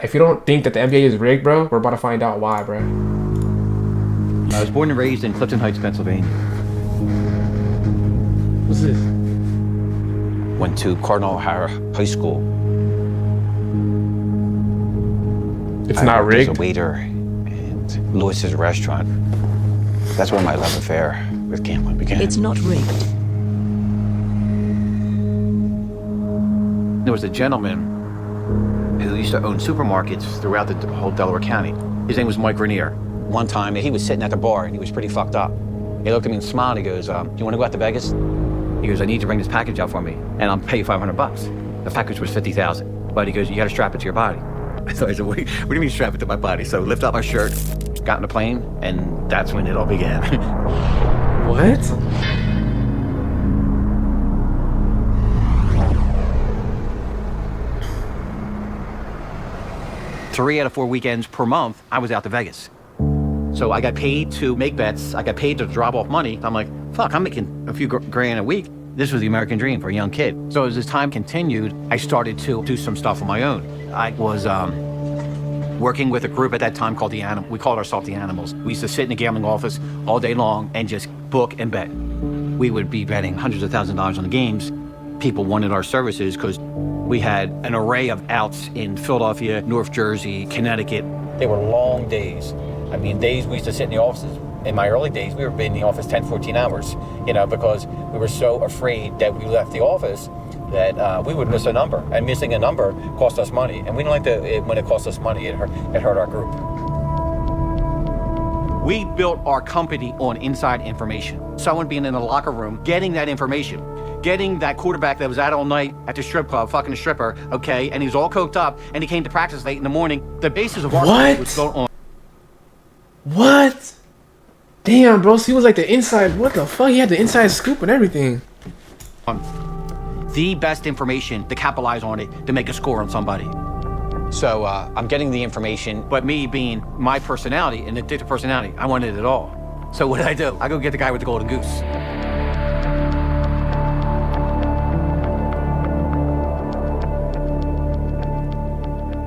if you don't think that the NBA is rigged, bro, we're about to find out why, bro. I was born and raised in Clifton Heights, Pennsylvania. What's this? Went to Cardinal O'Hara High School. It's I not worked as rigged. a waiter in Lewis's restaurant. That's where my love affair with gambling began. It's not rigged. There was a gentleman who used to own supermarkets throughout the whole Delaware County. His name was Mike Rainier. One time, he was sitting at the bar and he was pretty fucked up. He looked at me and smiled. He goes, "You want to go out to Vegas?" He goes, "I need you to bring this package out for me, and I'll pay you $500. The package was $50,000. But he goes, "You got to strap it to your body." So I said, what do you mean strap it to my body? So lift up my shirt, got in the plane, and that's when it all began. What? Three out of 4 weekends per month, I was out to Vegas. So I got paid to make bets. I got paid to drop off money. I'm like, fuck, I'm making a few grand a week. This was the American dream for a young kid. So as this time continued, I started to do some stuff on my own. I was working with a group at that time called the Animals. We called ourselves the Animals. We used to sit in the gambling office all day long and just book and bet. We would be betting hundreds of thousands of dollars on the games. People wanted our services because we had an array of outs in Philadelphia, North Jersey, Connecticut. They were long days. I mean, days we used to sit in the offices. In my early days, we were in the office 10, 14 hours, because we were so afraid that we left the office that we would miss a number. And missing a number cost us money. And we didn't like when it cost us money, it hurt our group. We built our company on inside information. Someone being in the locker room, getting that information. Getting that quarterback that was out all night at the strip club, fucking a stripper, okay, and he was all coked up, and he came to practice late in the morning. The basis of our company was built on. What? Damn, bro, so he was like the inside, what the fuck? He had the inside scoop and everything. The best information to capitalize on it, to make a score on somebody. So I'm getting the information. But me being my personality, an addictive personality, I wanted it all. So what did I do? I go get the guy with the golden goose.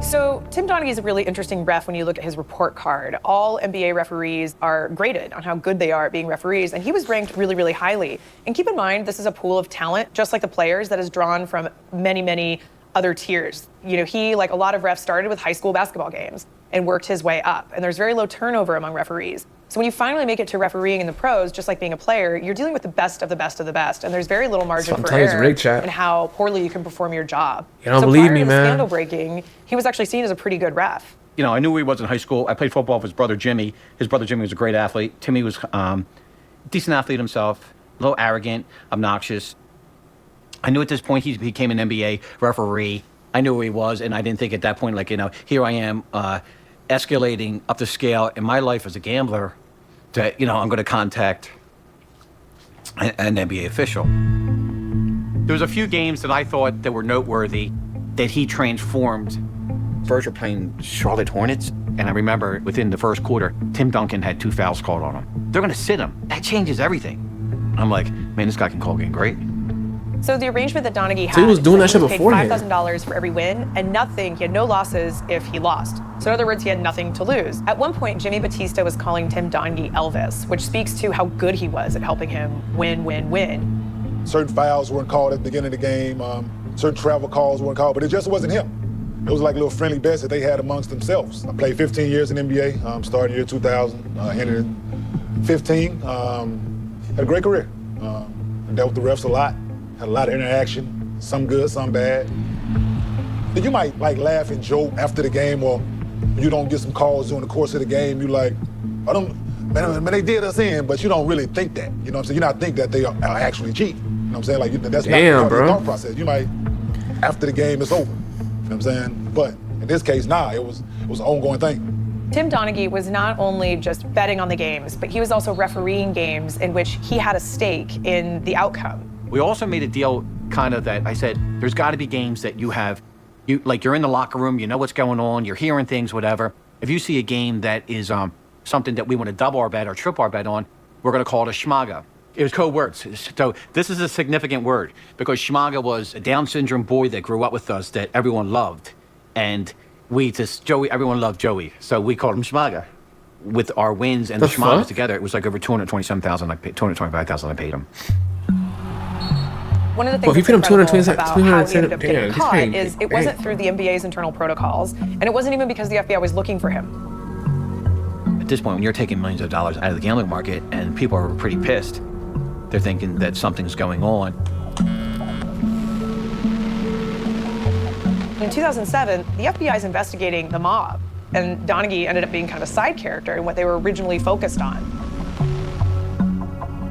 So Tim Donaghy is a really interesting ref when you look at his report card. All NBA referees are graded on how good they are at being referees, and he was ranked really, really highly. And keep in mind, this is a pool of talent, just like the players, that is drawn from many, many other tiers. He, like a lot of refs, started with high school basketball games and worked his way up. And there's very low turnover among referees. So when you finally make it to refereeing in the pros, just like being a player, you're dealing with the best of the best of the best. And there's very little margin for error in how poorly you can perform your job. You don't believe me, man. man. Scandal breaking, he was actually seen as a pretty good ref. I knew he was in high school. I played football with his brother Jimmy. His brother Jimmy was a great athlete. Timmy was a decent athlete himself, a little arrogant, obnoxious. I knew at this point he became an NBA referee. I knew who he was, and I didn't think at that point, here I am escalating up the scale in my life as a gambler that, I'm going to contact an NBA official. There was a few games that I thought that were noteworthy that he transformed. First, we're playing Charlotte Hornets, and I remember within the first quarter, Tim Duncan had 2 fouls called on him. They're going to sit him. That changes everything. I'm like, man, this guy can call a game great. So the arrangement that Donaghy had, so he was doing that shit beforehand. $5,000 for every win, and nothing. He had no losses if he lost. So in other words, he had nothing to lose. At one point, Jimmy Batista was calling Tim Donaghy Elvis, which speaks to how good he was at helping him win. Certain fouls weren't called at the beginning of the game. Certain travel calls weren't called, but it just wasn't him. It was like little friendly bets that they had amongst themselves. I played 15 years in NBA, started year 2000, ended in 15. Had a great career. Dealt with the refs a lot. Had a lot of interaction, some good, some bad. You might laugh and joke after the game, or you don't get some calls during the course of the game. You man, they did us in, but you don't really think that. You know what I'm saying? You not think that they are actually cheating. You know what I'm saying? That's not part of the thought process. You might, after the game, it's over. You know what I'm saying? But in this case, it was an ongoing thing. Tim Donaghy was not only just betting on the games, but he was also refereeing games in which he had a stake in the outcome. We also made a deal kind of that I said, there's got to be games that you're in the locker room, you know what's going on, you're hearing things, whatever. If you see a game that is something that we want to double our bet or triple our bet on, we're going to call it a schmaga. It was code words. So this is a significant word because schmaga was a Down syndrome boy that grew up with us that everyone loved. And everyone loved Joey, so we called him Schmaga. With our wins and The the Schmagas fuck? together, it was like over 227,000. 225,000 I paid him. One of the Well, things if you that's put him incredible 227 about how he ended up damn, getting he's caught paying- is it wasn't through the NBA's internal protocols, and it wasn't even because the FBI was looking for him. At this point, when you're taking millions of dollars out of the gambling market and people are pretty pissed, they're thinking that something's going on. In 2007, the FBI is investigating the mob, and Donaghy ended up being kind of a side character in what they were originally focused on.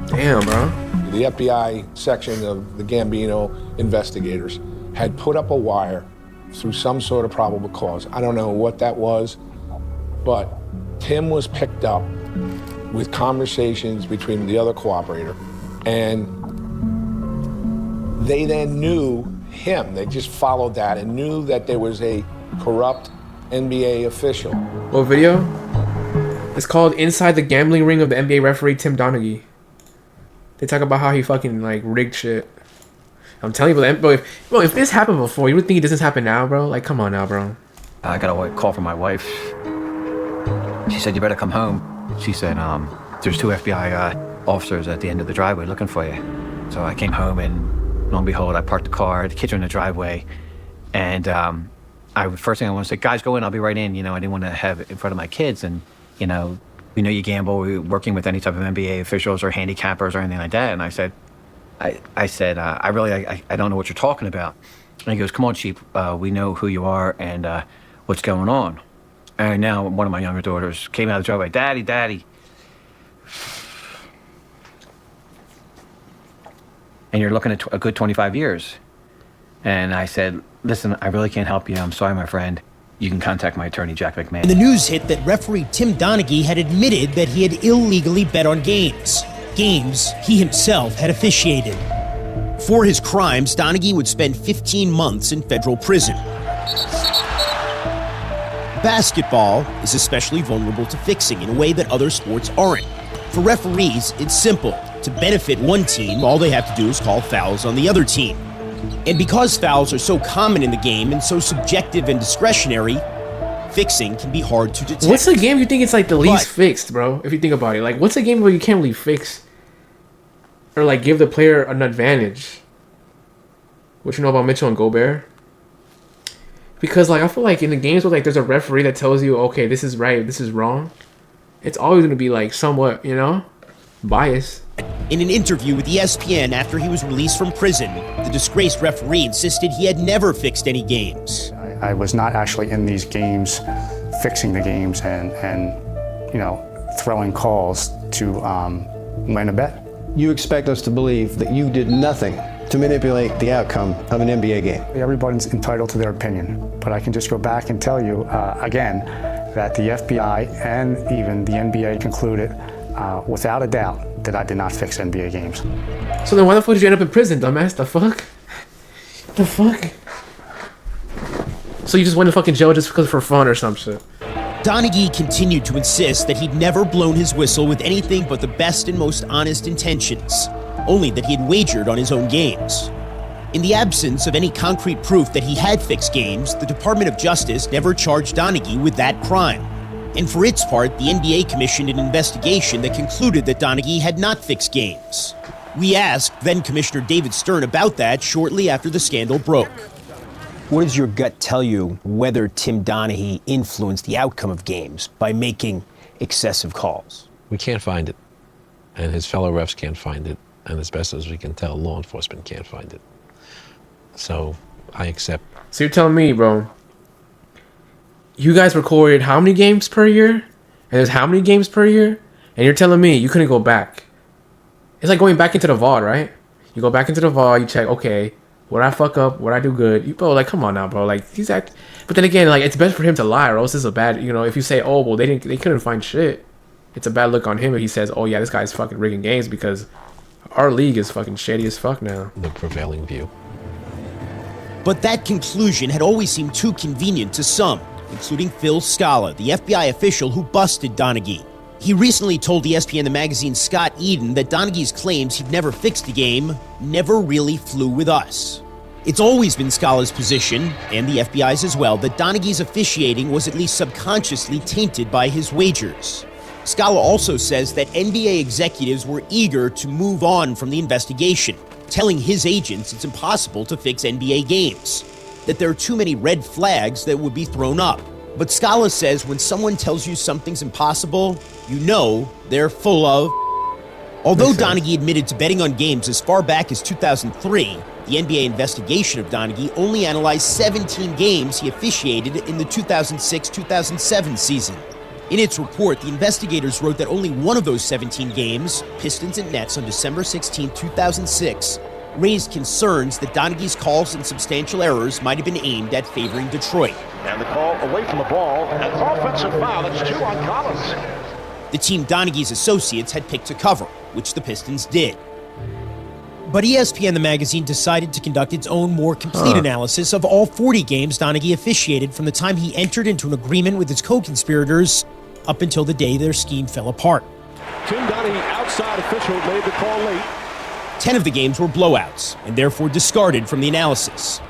Damn, bro. The FBI section of the Gambino investigators had put up a wire through some sort of probable cause. I don't know what that was, but Tim was picked up with conversations between the other cooperator, and they then knew him. They just followed that and knew that there was a corrupt NBA official. What video? It's called Inside the Gambling Ring of the NBA Referee Tim Donaghy. They talk about how he fucking like rigged shit. I'm telling you, bro, if this happened before, you would think it doesn't happen now, bro? Like, come on now, bro. I got a call from my wife. She said, "You better come home." She said, "There's 2 FBI officers at the end of the driveway looking for you." So I came home, and lo and behold, I parked the car. The kids are in the driveway, and first thing I want to say, "Guys, go in. I'll be right in." You know, I didn't want to have it in front of my kids, and you know, we know you gamble. We're working with any type of NBA officials or handicappers or anything like that. And I said, I don't know what you're talking about. And he goes, "Come on, Chief. We know who you are and what's going on." And now one of my younger daughters came out of the driveway, Daddy. And you're looking at a good 25 years. And I said, "Listen, I really can't help you. I'm sorry, my friend. You can contact my attorney, Jack McMahon." And the news hit that referee Tim Donaghy had admitted that he had illegally bet on games he himself had officiated. For his crimes, Donaghy would spend 15 months in federal prison. Basketball is especially vulnerable to fixing in a way that other sports aren't. For referees, it's simple. To benefit one team, all they have to do is call fouls on the other team. And because fouls are so common in the game and so subjective and discretionary, fixing can be hard to detect. What's a game you think it's like the least But- fixed, bro? If you think about it, like, what's a game where you can't really fix or like give the player an advantage? What you know about Mitchell and Gobert? Because like I feel like in the games where like there's a referee that tells you, okay, this is right, this is wrong, it's always gonna be like somewhat, you know, biased. In an interview with ESPN after he was released from prison, the disgraced referee insisted he had never fixed any games. I was not actually in these games fixing the games and you know, throwing calls to win a bet. You expect us to believe that you did nothing to manipulate the outcome of an NBA game. Everybody's entitled to their opinion, but I can just go back and tell you again that the FBI and even the NBA concluded without a doubt that I did not fix NBA games. So then why the fuck did you end up in prison, dumbass? The fuck? The fuck? So you just went to fucking jail just because for fun or some shit? Donaghy continued to insist that he'd never blown his whistle with anything but the best and most honest intentions, only that he had wagered on his own games. In the absence of any concrete proof that he had fixed games, the Department of Justice never charged Donaghy with that crime. And for its part, the NBA commissioned an investigation that concluded that Donaghy had not fixed games. We asked then-Commissioner David Stern about that shortly after the scandal broke. What does your gut tell you whether Tim Donaghy influenced the outcome of games by making excessive calls? We can't find it, and his fellow refs can't find it, and as best as we can tell, law enforcement can't find it. So I accept. So you're telling me, bro, you guys recorded how many games per year? And there's how many games per year? And you're telling me you couldn't go back. It's like going back into the vault, right? You go back into the vault, you check, okay, what I fuck up, what I do good. You, bro, like, come on now, bro. Like, he's act. But then again, like, it's best for him to lie, or else it's a bad, you know, if you say, oh, well, they couldn't find shit. It's a bad look on him if he says, oh, yeah, this guy's fucking rigging games, because our league is fucking shady as fuck now. The prevailing view. But that conclusion had always seemed too convenient to some, including Phil Scala, the FBI official who busted Donaghy. He recently told ESPN the magazine Scott Eden that Donaghy's claims he'd never fixed a game never really flew with us. It's always been Scala's position, and the FBI's as well, that Donaghy's officiating was at least subconsciously tainted by his wagers. Scala also says that NBA executives were eager to move on from the investigation, telling his agents it's impossible to fix NBA games, that there are too many red flags that would be thrown up. But Scala says when someone tells you something's impossible, you know they're full of. Although Donaghy admitted to betting on games as far back as 2003, the NBA investigation of Donaghy only analyzed 17 games he officiated in the 2006-2007 season. In its report, the investigators wrote that only one of those 17 games, Pistons and Nets on December 16, 2006, raised concerns that Donaghy's calls and substantial errors might have been aimed at favoring Detroit. And the call away from the ball, and an offensive foul. That's 2 on Collins. The team Donaghy's associates had picked to cover, which the Pistons did. But ESPN, the magazine, decided to conduct its own more complete analysis of all 40 games Donaghy officiated from the time he entered into an agreement with his co-conspirators up until the day their scheme fell apart. Tim Donaghy, outside official, made the call late. 10 of the games were blowouts, and therefore discarded from the analysis.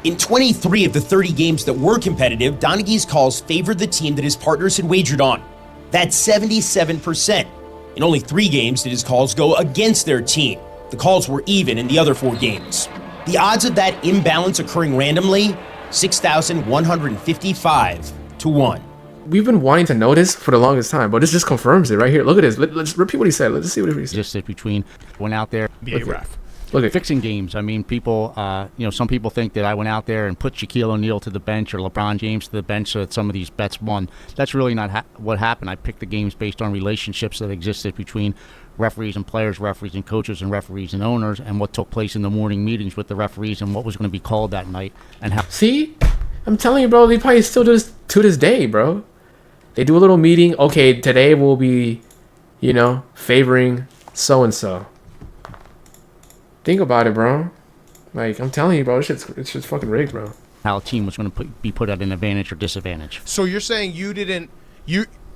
In 23 of the 30 games that were competitive, Donaghy's calls favored the team that his partners had wagered on. That's 77%. In only 3 games did his calls go against their team. The calls were even in the other 4 games. The odds of that imbalance occurring randomly, 6,155 to 1. We've been wanting to know this for the longest time, but this just confirms it right here. Look at this. Let's repeat what he said. Let's see what he said. Just between went out there, NBA ref. Look at fixing games. I mean, people, some people think that I went out there and put Shaquille O'Neal to the bench or LeBron James to the bench so that some of these bets won. That's really not what happened. I picked the games based on relationships that existed between referees and players, referees and coaches, and referees and owners, and what took place in the morning meetings with the referees and what was going to be called that night. And how. See? I'm telling you, bro, they probably still do this to this day, bro. They do a little meeting. Okay, today we'll be, favoring so-and-so. Think about it, bro. Like, I'm telling you, bro, it's just fucking rigged, bro. How a team was going to be put at an advantage or disadvantage. So you're saying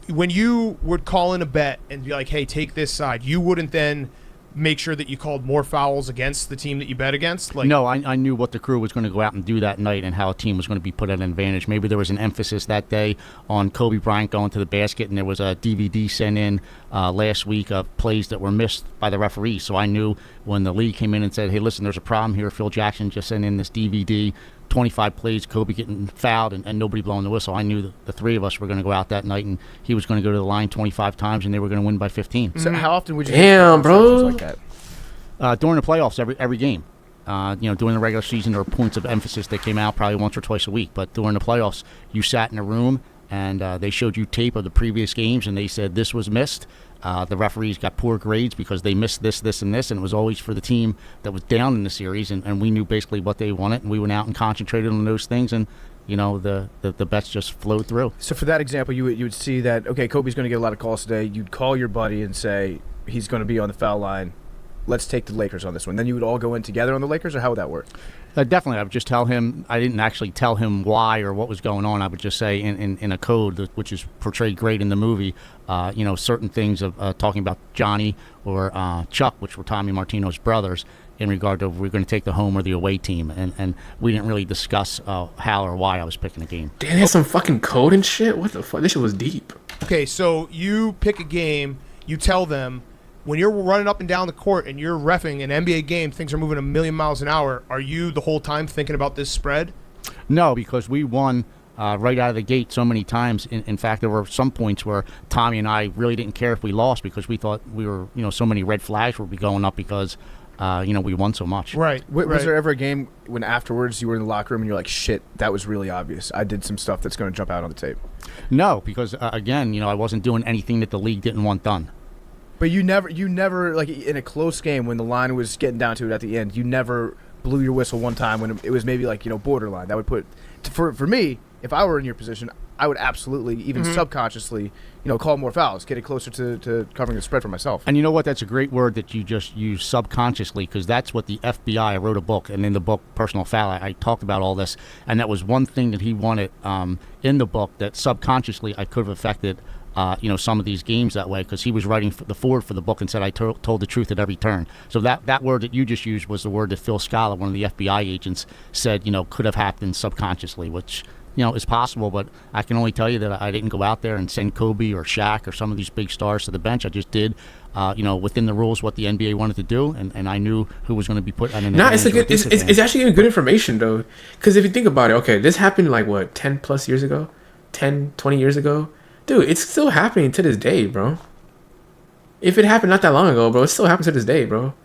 when you would call in a bet and be like, hey, take this side, you wouldn't then make sure that you called more fouls against the team that you bet against? Like, no, I knew what the crew was going to go out and do that night and how a team was going to be put at an advantage. Maybe there was an emphasis that day on Kobe Bryant going to the basket, and there was a DVD sent in last week of plays that were missed by the referees. So I knew when the league came in and said, hey, listen, there's a problem here. Phil Jackson just sent in this DVD, 25 plays, Kobe getting fouled and nobody blowing the whistle. I knew the 3 of us were going to go out that night, and he was going to go to the line 25 times, and they were going to win by 15. So how often would you bro like that? During the playoffs, every game. During the regular season, there were points of emphasis that came out probably once or twice a week. But during the playoffs, you sat in a room, and they showed you tape of the previous games, and they said this was missed. The referees got poor grades because they missed this, this, and this, and it was always for the team that was down in the series, and we knew basically what they wanted, and we went out and concentrated on those things, and the bets just flowed through. So for that example, you would see that, okay, Kobe's going to get a lot of calls today. You'd call your buddy and say he's going to be on the foul line. Let's take the Lakers on this one. Then you would all go in together on the Lakers, or how would that work? Definitely. I would just tell him. I didn't actually tell him why or what was going on. I would just say in a code, which is portrayed great in the movie, certain things of talking about Johnny or Chuck, which were Tommy Martino's brothers, in regard to if we're going to take the home or the away team. And we didn't really discuss how or why I was picking a game. Damn, they had some fucking code and shit? What the fuck? This shit was deep. Okay, so you pick a game, you tell them, when you're running up and down the court and you're reffing an NBA game, things are moving a million miles an hour. Are you the whole time thinking about this spread? No, because we won right out of the gate so many times. In fact, there were some points where Tommy and I really didn't care if we lost because we thought we were, so many red flags would be going up because, we won so much. Right. Was there ever a game when afterwards you were in the locker room and you're like, shit, that was really obvious. I did some stuff that's going to jump out on the tape? No, because, again, I wasn't doing anything that the league didn't want done. But you never, like in a close game when the line was getting down to it at the end, you never blew your whistle one time when it was maybe like, borderline. That would put, for me, if I were in your position, I would absolutely, even subconsciously, call more fouls, get it closer to covering the spread for myself. And you know what? That's a great word that you just use, subconsciously, because that's what the FBI, I wrote a book, and in the book, Personal Foul, I talked about all this, and that was one thing that he wanted in the book that subconsciously I could have affected some of these games that way, because he was writing the forward for the book and said I told the truth at every turn. So that word that you just used was the word that Phil Scala, one of the FBI agents, said could have happened subconsciously, which is possible. But I can only tell you that I didn't go out there and send Kobe or Shaq or some of these big stars to the bench. I just did within the rules what the NBA wanted to do, and I knew who was going to be put on an advantage or disadvantage. It's actually good information though, because if you think about it, okay, this happened like what 10 plus years ago, 10, 20 years ago. Dude, it's still happening to this day, bro. If it happened not that long ago, bro, it still happens to this day, bro.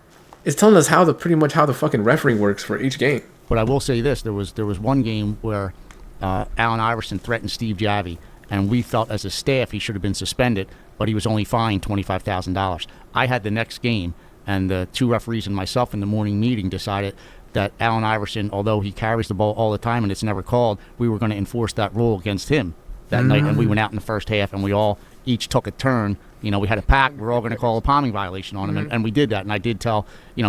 It's telling us pretty much how the fucking refereeing works for each game. But I will say this: there was one game where Allen Iverson threatened Steve Javie, and we felt as a staff he should have been suspended, but he was only fined $25,000. I had the next game, and the two referees and myself in the morning meeting decided that Allen Iverson, although he carries the ball all the time and it's never called, we were going to enforce that rule against him that night, and we went out in the first half, and we all each took a turn. We had a pact. We're all going to call a palming violation on him, and we did that. And I did tell,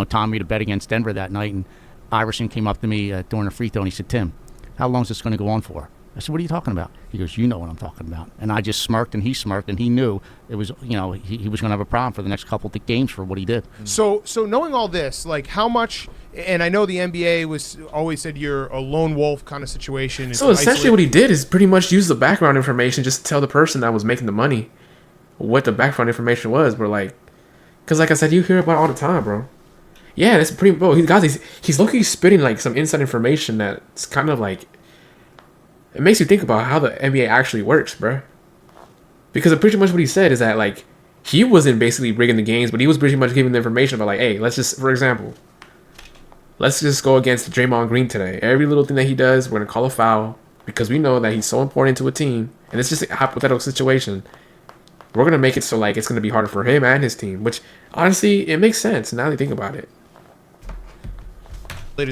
Tommy to bet against Denver that night, and Iverson came up to me during a free throw, and he said, "Tim, how long is this going to go on for?" I said, "What are you talking about?" He goes, "You know what I'm talking about." And I just smirked, and he smirked, and he knew it was, he was going to have a problem for the next couple of games for what he did. So knowing all this, like how much, and I know the NBA was always said you're a lone wolf kind of situation. So essentially what he did is pretty much use the background information just to tell the person that was making the money what the background information was. But like, because like I said, you hear about it all the time, bro. Yeah, that's pretty, bro. He's low-key spitting like some inside information that's kind of like, it makes you think about how the NBA actually works, bro. Because pretty much what he said is that like he wasn't basically rigging the games, but he was pretty much giving the information about like, hey, let's just go against Draymond Green today. Every little thing that he does, we're gonna call a foul because we know that he's so important to a team, and it's just a hypothetical situation. We're gonna make it so like it's gonna be harder for him and his team, which honestly it makes sense now that you think about it.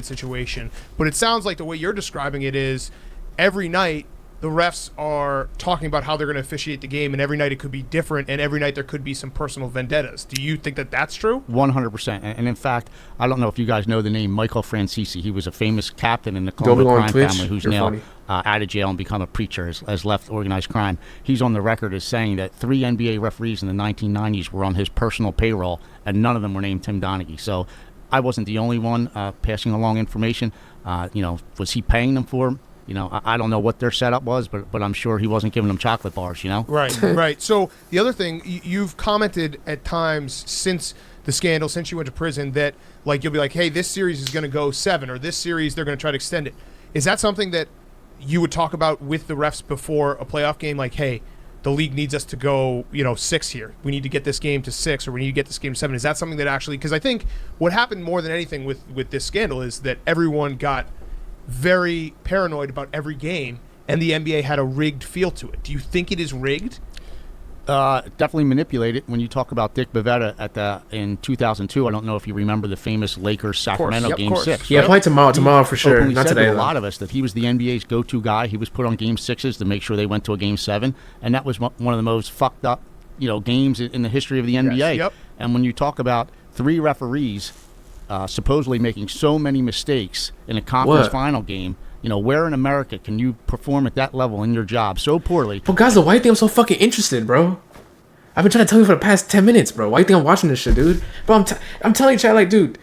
Situation, but it sounds like the way you're describing it is every night the refs are talking about how they're going to officiate the game, and every night it could be different, and every night there could be some personal vendettas. Do you think that that's true? 100%. And in fact, I don't know if you guys know the name Michael Francisi. He was a famous captain in the Columbia crime family who's now out of jail and become a preacher, has left organized crime. He's on the record as saying that 3 NBA referees in the 1990s were on his personal payroll, and none of them were named Tim Donaghy. So I wasn't the only one passing along information. Was he paying them for them? I don't know what their setup was, but I'm sure he wasn't giving them chocolate bars, Right, right. So the other thing, you've commented at times since the scandal, since you went to prison, that like you'll be like, hey, this series is going to go 7, or this series they're going to try to extend it. Is that something that you would talk about with the refs before a playoff game? Like, hey, the league needs us to go, 6 here. We need to get this game to 6, or we need to get this game to 7. Is that something that actually, because I think what happened more than anything with this scandal is that everyone got very paranoid about every game, and the NBA had a rigged feel to it. Do you think it is rigged? Definitely manipulated. When you talk about Dick Bavetta in 2002, I don't know if you remember the famous Lakers-Sacramento Game 6. Yeah, play tomorrow for sure. Not today. To a lot of us that he was the NBA's go-to guy. He was put on Game 6s to make sure they went to a Game 7, and that was one of the most fucked up, games in the history of the NBA. Yes, yep. And when you talk about 3 referees supposedly making so many mistakes in a conference final game. Where in America can you perform at that level in your job so poorly? But guys, why do you think I'm so fucking interested, bro? I've been trying to tell you for the past 10 minutes, bro. Why do you think I'm watching this shit, dude? Bro, I'm telling you, Chad, like, dude,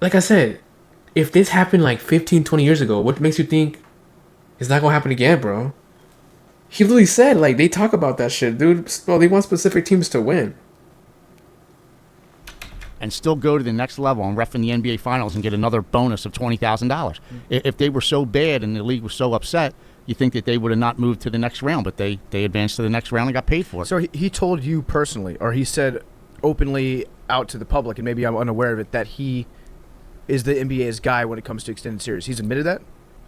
like I said, if this happened like 15, 20 years ago, what makes you think it's not gonna happen again, bro? He literally said, like, they talk about that shit, dude. Well, they want specific teams to win. And still go to the next level and ref in the NBA Finals and get another bonus of $20,000. If they were so bad and the league was so upset, you think that they would have not moved to the next round, but they advanced to the next round and got paid for it. So he told you personally, or he said openly out to the public, and maybe I'm unaware of it, that he is the NBA's guy when it comes to extended series. He's admitted that?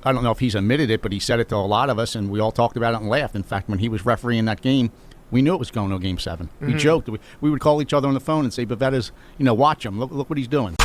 I don't know if he's admitted it, but he said it to a lot of us, and we all talked about it and laughed. In fact, when he was refereeing that game, we knew it was going to a Game 7. We joked. We would call each other on the phone and say, Bavetta's, watch him. Look what he's doing.